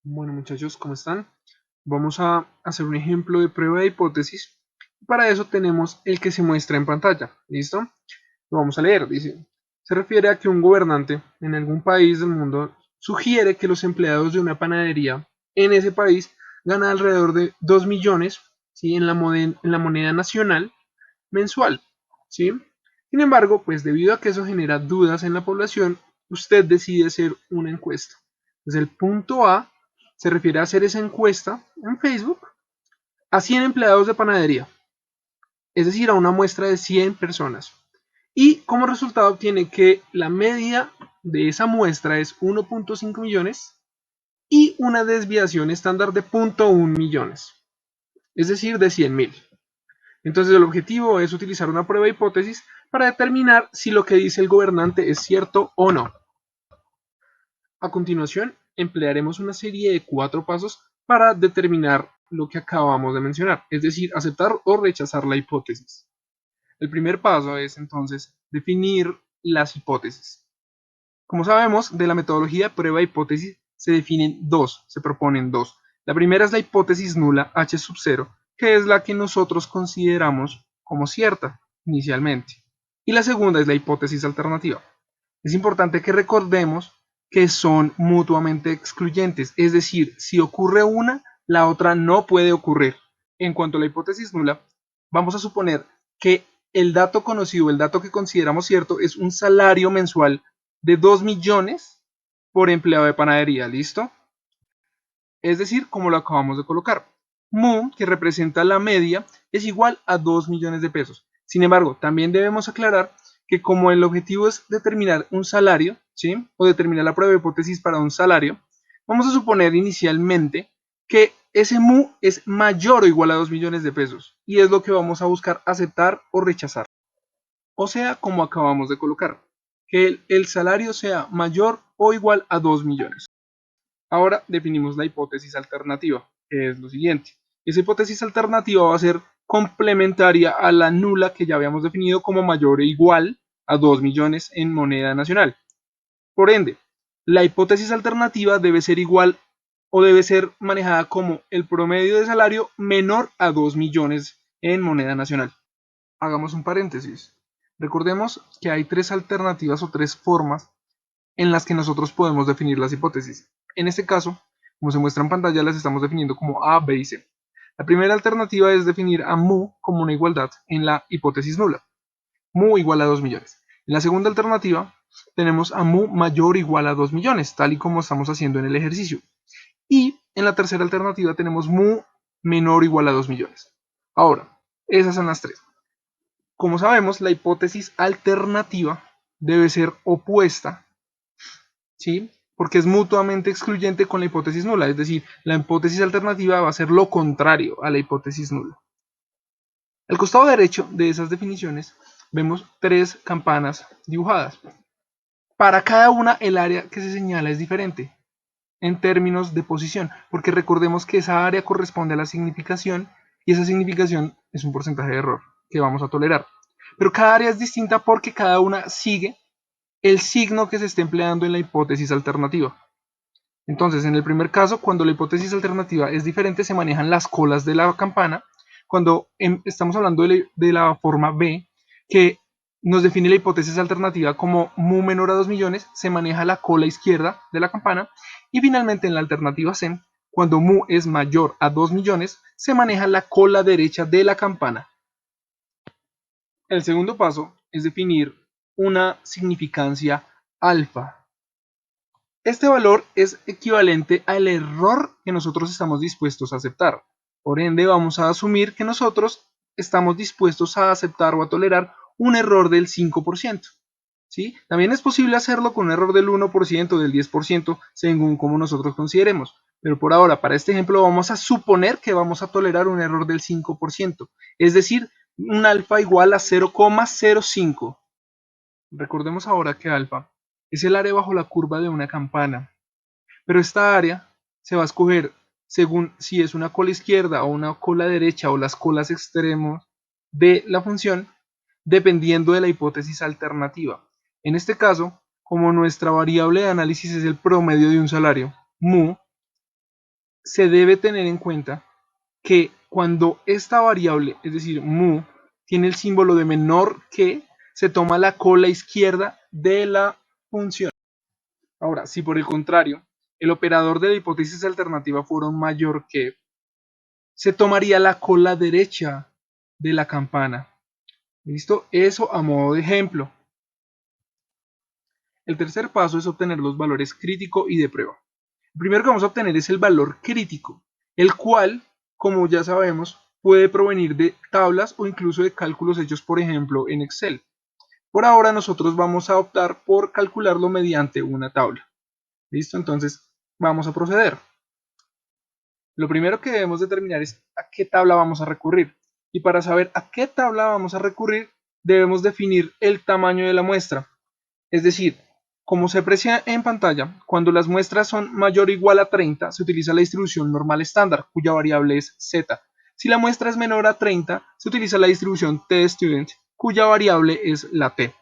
Bueno, muchachos, ¿cómo están? Vamos a hacer un ejemplo de prueba de hipótesis. Para eso tenemos el que se muestra en pantalla. ¿Listo? Lo vamos a leer. Dice, se refiere a que un gobernante en algún país del mundo sugiere que los empleados de una panadería en ese país ganan alrededor de 2 millones, ¿sí? En la moneda nacional mensual, ¿sí? Sin embargo, pues debido a que eso genera dudas en la población, usted decide hacer una encuesta. Desde el punto A se refiere a hacer esa encuesta en Facebook a 100 empleados de panadería, es decir, a una muestra de 100 personas. Y como resultado obtiene que la media de esa muestra es 1.5 millones y una desviación estándar de 0.1 millones, es decir, de 100.000. Entonces el objetivo es utilizar una prueba de hipótesis para determinar si lo que dice el gobernante es cierto o no. A continuación, emplearemos una serie de 4 pasos para determinar lo que acabamos de mencionar, es decir, aceptar o rechazar la hipótesis. El primer paso es entonces definir las hipótesis. Como sabemos, de la metodología de prueba de hipótesis se proponen dos. La primera es la hipótesis nula H sub 0, que es la que nosotros consideramos como cierta inicialmente. Y la segunda es la hipótesis alternativa. Es importante que recordemos que son mutuamente excluyentes, es decir, si ocurre una, la otra no puede ocurrir. En cuanto a la hipótesis nula, vamos a suponer que el dato conocido, el dato que consideramos cierto, es un salario mensual de 2 millones por empleado de panadería, ¿listo? Es decir, como lo acabamos de colocar. Mu, que representa la media, es igual a 2 millones de pesos. Sin embargo, también debemos aclarar que como el objetivo es determinar un salario, ¿sí? O determinar la prueba de hipótesis para un salario, vamos a suponer inicialmente que ese mu es mayor o igual a 2 millones de pesos. Y es lo que vamos a buscar aceptar o rechazar. O sea, como acabamos de colocar, que el salario sea mayor o igual a 2 millones. Ahora definimos la hipótesis alternativa, que es lo siguiente. Esa hipótesis alternativa va a ser complementaria a la nula que ya habíamos definido como mayor o igual a 2 millones en moneda nacional. Por ende, la hipótesis alternativa debe ser igual o debe ser manejada como el promedio de salario menor a 2 millones en moneda nacional. Hagamos un paréntesis. Recordemos que hay tres alternativas o tres formas en las que nosotros podemos definir las hipótesis. En este caso, como se muestra en pantalla, las estamos definiendo como A, B y C. La primera alternativa es definir a mu como una igualdad en la hipótesis nula. Mu igual a 2 millones. En la segunda alternativa tenemos a mu mayor o igual a 2 millones, tal y como estamos haciendo en el ejercicio. Y en la tercera alternativa tenemos mu menor o igual a 2 millones. Ahora, esas son las tres. Como sabemos, la hipótesis alternativa debe ser opuesta, ¿sí? Porque es mutuamente excluyente con la hipótesis nula, es decir, la hipótesis alternativa va a ser lo contrario a la hipótesis nula. Al costado derecho de esas definiciones vemos tres campanas dibujadas. Para cada una el área que se señala es diferente en términos de posición, porque recordemos que esa área corresponde a la significación y esa significación es un porcentaje de error que vamos a tolerar. Pero cada área es distinta porque cada una sigue el signo que se está empleando en la hipótesis alternativa. Entonces, en el primer caso, cuando la hipótesis alternativa es diferente, se manejan las colas de la campana. Cuando estamos hablando de la forma B, que nos define la hipótesis alternativa como mu menor a 2 millones, se maneja la cola izquierda de la campana. Y finalmente, en la alternativa C, cuando mu es mayor a 2 millones, se maneja la cola derecha de la campana. El segundo paso es definir una significancia alfa. Este valor es equivalente al error que nosotros estamos dispuestos a aceptar. Por ende, vamos a asumir que nosotros estamos dispuestos a aceptar o a tolerar un error del 5%. ¿Sí? También es posible hacerlo con un error del 1%, del 10%, según como nosotros consideremos. Pero por ahora, para este ejemplo, vamos a suponer que vamos a tolerar un error del 5%. Es decir, un alfa igual a 0,05. Recordemos ahora que alfa es el área bajo la curva de una campana, pero esta área se va a escoger según si es una cola izquierda o una cola derecha o las colas extremos de la función, dependiendo de la hipótesis alternativa. En este caso, como nuestra variable de análisis es el promedio de un salario, mu, se debe tener en cuenta que cuando esta variable, es decir, mu, tiene el símbolo de menor que, se toma la cola izquierda de la función. Ahora, si por el contrario, el operador de la hipótesis alternativa fuera un mayor que, se tomaría la cola derecha de la campana. ¿Listo? Eso a modo de ejemplo. El tercer paso es obtener los valores crítico y de prueba. El primero que vamos a obtener es el valor crítico, el cual, como ya sabemos, puede provenir de tablas o incluso de cálculos hechos, por ejemplo, en Excel. Por ahora nosotros vamos a optar por calcularlo mediante una tabla. ¿Listo? Entonces vamos a proceder. Lo primero que debemos determinar es a qué tabla vamos a recurrir. Y para saber a qué tabla vamos a recurrir, debemos definir el tamaño de la muestra. Es decir, como se aprecia en pantalla, cuando las muestras son mayor o igual a 30, se utiliza la distribución normal estándar, cuya variable es z. Si la muestra es menor a 30, se utiliza la distribución t-student, cuya variable es la t.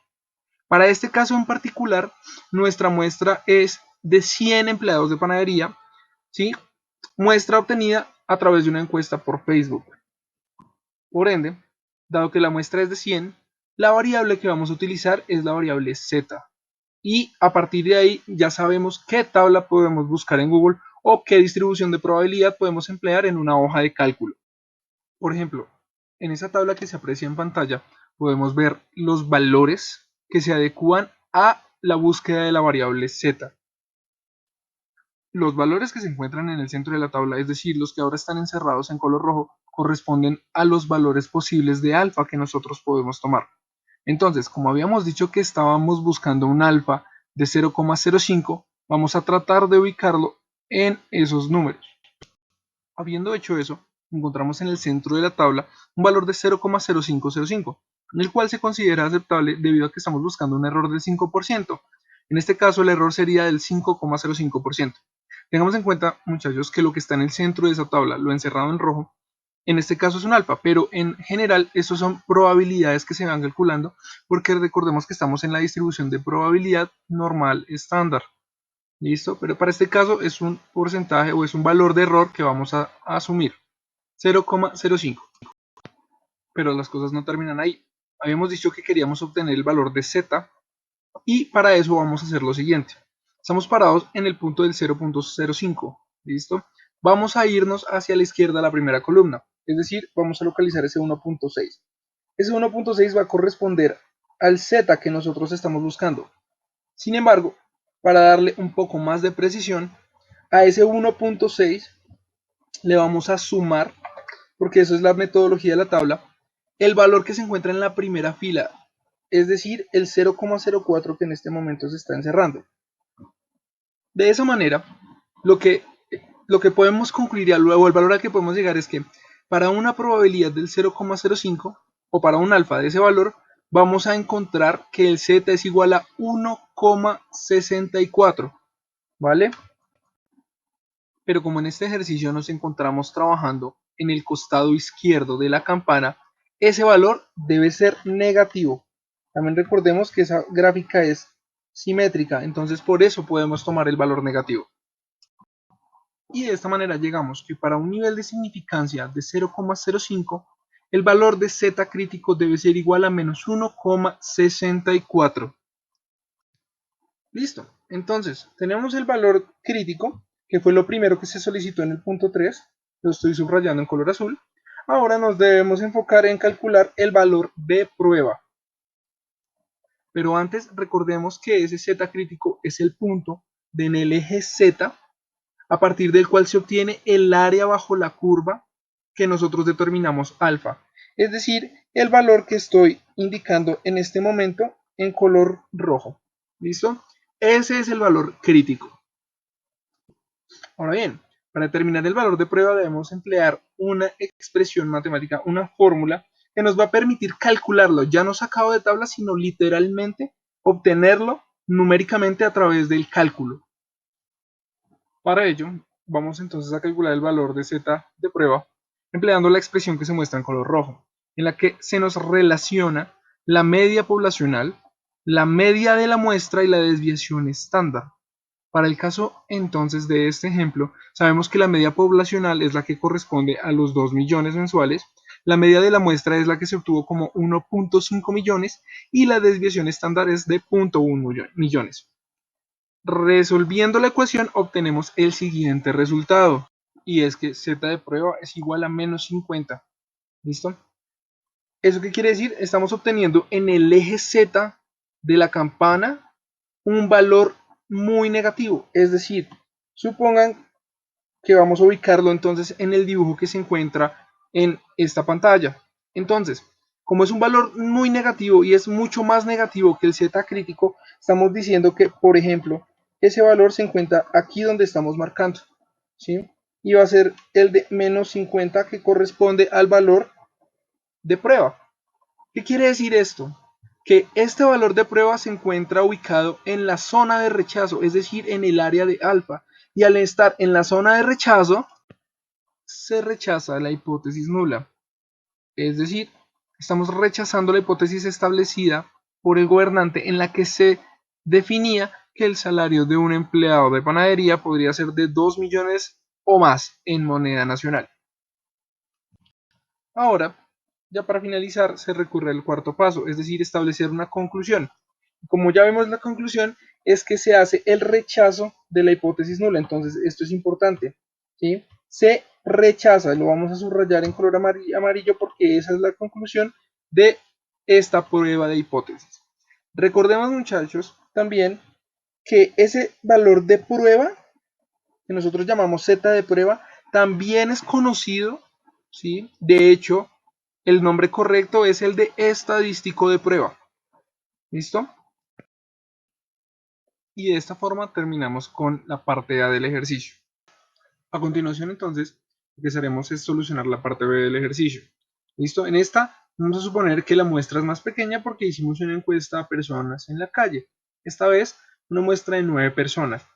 Para este caso en particular, nuestra muestra es de 100 empleados de panadería, ¿sí? Muestra obtenida a través de una encuesta por Facebook. Por ende, dado que la muestra es de 100, la variable que vamos a utilizar es la variable z. Y a partir de ahí ya sabemos qué tabla podemos buscar en Google o qué distribución de probabilidad podemos emplear en una hoja de cálculo. Por ejemplo, en esa tabla que se aprecia en pantalla podemos ver los valores que se adecúan a la búsqueda de la variable z. Los valores que se encuentran en el centro de la tabla, es decir, los que ahora están encerrados en color rojo, corresponden a los valores posibles de alfa que nosotros podemos tomar. Entonces, como habíamos dicho que estábamos buscando un alfa de 0,05, vamos a tratar de ubicarlo en esos números. Habiendo hecho eso, encontramos en el centro de la tabla un valor de 0,0505, el cual se considera aceptable debido a que estamos buscando un error del 5%. En este caso el error sería del 5,05%. Tengamos en cuenta, muchachos, que lo que está en el centro de esa tabla, lo encerrado en rojo, en este caso es un alfa, pero en general estos son probabilidades que se van calculando porque recordemos que estamos en la distribución de probabilidad normal estándar. ¿Listo? Pero para este caso es un porcentaje o es un valor de error que vamos a asumir, 0,05. Pero las cosas no terminan ahí. Habíamos dicho que queríamos obtener el valor de z y para eso vamos a hacer lo siguiente. Estamos parados en el punto del 0,05. ¿Listo? Vamos a irnos hacia la izquierda a la primera columna. Es decir, vamos a localizar ese 1.6. Ese 1.6 va a corresponder al z que nosotros estamos buscando. Sin embargo, para darle un poco más de precisión, a ese 1.6 le vamos a sumar, porque eso es la metodología de la tabla, el valor que se encuentra en la primera fila, es decir, el 0,04 que en este momento se está encerrando. De esa manera, lo que podemos concluir y luego el valor al que podemos llegar es que para una probabilidad del 0,05 o para un alfa de ese valor, vamos a encontrar que el z es igual a 1,64, ¿vale? Pero como en este ejercicio nos encontramos trabajando en el costado izquierdo de la campana, ese valor debe ser negativo. También recordemos que esa gráfica es simétrica, entonces por eso podemos tomar el valor negativo. Y de esta manera llegamos que para un nivel de significancia de 0,05, el valor de z crítico debe ser igual a menos 1,64. Listo, entonces tenemos el valor crítico, que fue lo primero que se solicitó en el punto 3, lo estoy subrayando en color azul. Ahora nos debemos enfocar en calcular el valor de prueba. Pero antes recordemos que ese z crítico es el punto en el eje z a partir del cual se obtiene el área bajo la curva que nosotros determinamos alfa. Es decir, el valor que estoy indicando en este momento en color rojo. ¿Listo? Ese es el valor crítico. Ahora bien, para determinar el valor de prueba debemos emplear una expresión matemática, una fórmula que nos va a permitir calcularlo, ya no sacado de tabla, sino literalmente obtenerlo numéricamente a través del cálculo. Para ello, vamos entonces a calcular el valor de z de prueba empleando la expresión que se muestra en color rojo, en la que se nos relaciona la media poblacional, la media de la muestra y la desviación estándar. Para el caso entonces de este ejemplo, sabemos que la media poblacional es la que corresponde a los 2 millones mensuales, la media de la muestra es la que se obtuvo como 1.5 millones y la desviación estándar es de 0.1 millones. Resolviendo la ecuación obtenemos el siguiente resultado, y es que z de prueba es igual a menos 50. ¿Listo? ¿Eso qué quiere decir? Estamos obteniendo en el eje z de la campana un valor muy negativo, es decir, supongan que vamos a ubicarlo entonces en el dibujo que se encuentra en esta pantalla. Entonces, como es un valor muy negativo y es mucho más negativo que el z crítico, estamos diciendo que, por ejemplo, ese valor se encuentra aquí donde estamos marcando, ¿sí? Y va a ser el de menos 50 que corresponde al valor de prueba. ¿Qué quiere decir esto? Que este valor de prueba se encuentra ubicado en la zona de rechazo, es decir, en el área de alfa. Y al estar en la zona de rechazo, se rechaza la hipótesis nula. Es decir, estamos rechazando la hipótesis establecida por el gobernante en la que se definía que el salario de un empleado de panadería podría ser de 2 millones o más en moneda nacional. Ahora, ya para finalizar, se recurre al cuarto paso, es decir, establecer una conclusión. Como ya vemos, la conclusión es que se hace el rechazo de la hipótesis nula. Entonces, esto es importante, ¿sí? Se rechaza, lo vamos a subrayar en color amarillo porque esa es la conclusión de esta prueba de hipótesis. Recordemos, muchachos, también que ese valor de prueba, que nosotros llamamos z de prueba, también es conocido, ¿sí? De hecho, el nombre correcto es el de estadístico de prueba. ¿Listo? Y de esta forma terminamos con la parte A del ejercicio. A continuación, entonces, lo que haremos es solucionar la parte B del ejercicio. ¿Listo? En esta vamos a suponer que la muestra es más pequeña porque hicimos una encuesta a personas en la calle. Esta vez, una muestra de 9 personas,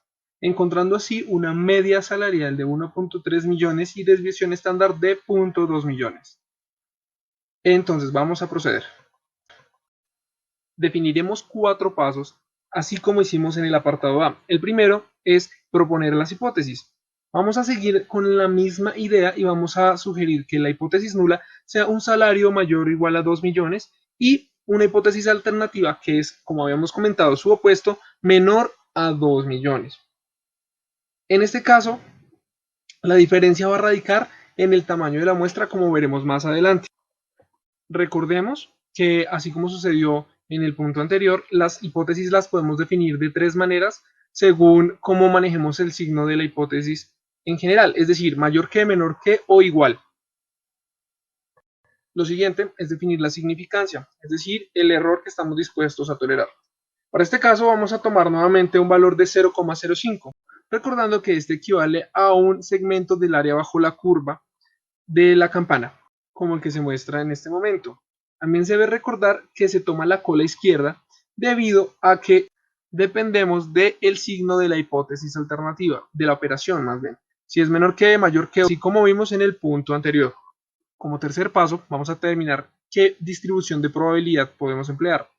encontrando así una media salarial de 1.3 millones y desviación estándar de 0.2 millones. Entonces, vamos a proceder. Definiremos 4 pasos, así como hicimos en el apartado A. El primero es proponer las hipótesis. Vamos a seguir con la misma idea y vamos a sugerir que la hipótesis nula sea un salario mayor o igual a 2 millones y una hipótesis alternativa que es, como habíamos comentado, su opuesto, menor a 2 millones. En este caso, la diferencia va a radicar en el tamaño de la muestra, como veremos más adelante. Recordemos que, así como sucedió en el punto anterior, las hipótesis las podemos definir de 3 maneras según cómo manejemos el signo de la hipótesis en general, es decir, mayor que, menor que o igual. Lo siguiente es definir la significancia, es decir, el error que estamos dispuestos a tolerar. Para este caso vamos a tomar nuevamente un valor de 0,05, recordando que este equivale a un segmento del área bajo la curva de la campana, como el que se muestra en este momento. También se debe recordar que se toma la cola izquierda debido a que dependemos del signo de la hipótesis alternativa, de la operación más bien. Si es menor que, mayor que, así como vimos en el punto anterior. Como tercer paso, vamos a determinar qué distribución de probabilidad podemos emplear.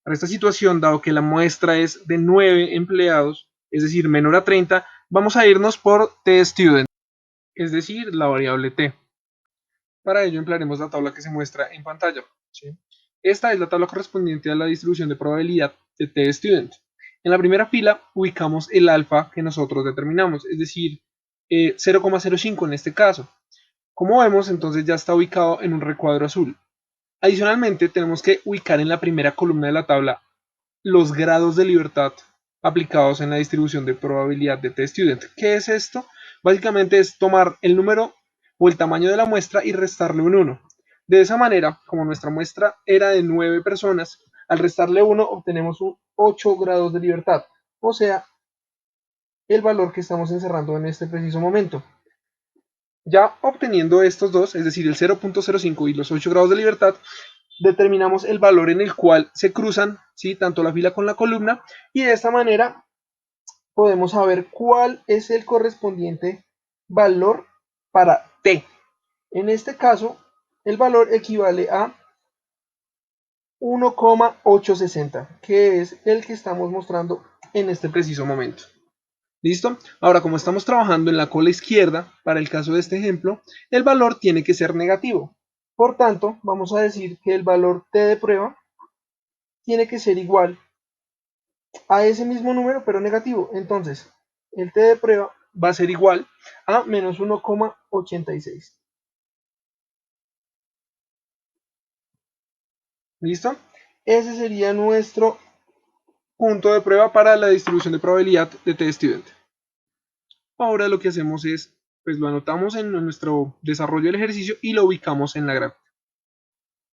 Para esta situación, dado que la muestra es de 9 empleados, es decir, menor a 30, vamos a irnos por t-student, es decir, la variable t. Para ello emplearemos la tabla que se muestra en pantalla, ¿sí? Esta es la tabla correspondiente a la distribución de probabilidad de t-student. En la primera fila ubicamos el alfa que nosotros determinamos, es decir, 0,05 en este caso. Como vemos, entonces ya está ubicado en un recuadro azul. Adicionalmente, tenemos que ubicar en la primera columna de la tabla los grados de libertad aplicados en la distribución de probabilidad de t-student. ¿Qué es esto? Básicamente es tomar el número o el tamaño de la muestra y restarle un 1. De esa manera, como nuestra muestra era de 9 personas, al restarle 1 obtenemos un 8 grados de libertad, o sea, el valor que estamos encerrando en este preciso momento. Ya obteniendo estos dos, es decir, el 0.05 y los 8 grados de libertad, determinamos el valor en el cual se cruzan, ¿sí?, tanto la fila con la columna, y de esta manera podemos saber cuál es el correspondiente valor para t. En este caso, el valor equivale a 1,860, que es el que estamos mostrando en este preciso momento. ¿Listo? Ahora, como estamos trabajando en la cola izquierda, para el caso de este ejemplo, el valor tiene que ser negativo. Por tanto, vamos a decir que el valor t de prueba tiene que ser igual a ese mismo número, pero negativo. Entonces, el t de prueba va a ser igual a menos 1,86. ¿Listo? Ese sería nuestro punto de prueba para la distribución de probabilidad de t estudiante. Ahora lo que hacemos es, pues lo anotamos en nuestro desarrollo del ejercicio y lo ubicamos en la gráfica.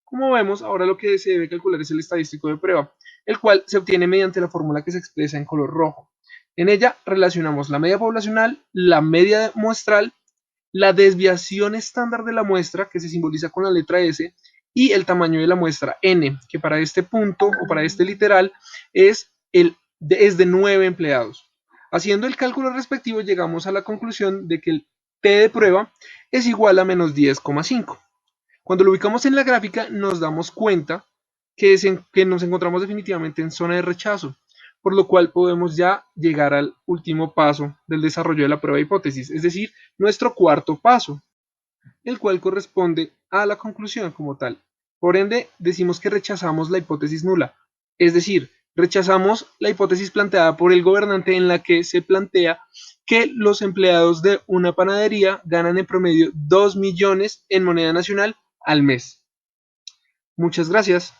Como vemos, ahora lo que se debe calcular es el estadístico de prueba, el cual se obtiene mediante la fórmula que se expresa en color rojo. En ella relacionamos la media poblacional, la media muestral, la desviación estándar de la muestra, que se simboliza con la letra S, y el tamaño de la muestra n, que para este punto o para este literal es de 9 empleados. Haciendo el cálculo respectivo llegamos a la conclusión de que el t de prueba es igual a menos 10,5. Cuando lo ubicamos en la gráfica nos damos cuenta que nos encontramos definitivamente en zona de rechazo, por lo cual podemos ya llegar al último paso del desarrollo de la prueba de hipótesis, es decir, nuestro cuarto paso, el cual corresponde a la conclusión como tal. Por ende, decimos que rechazamos la hipótesis nula, es decir, rechazamos la hipótesis planteada por el gobernante en la que se plantea que los empleados de una panadería ganan en promedio 2 millones en moneda nacional al mes. Muchas gracias.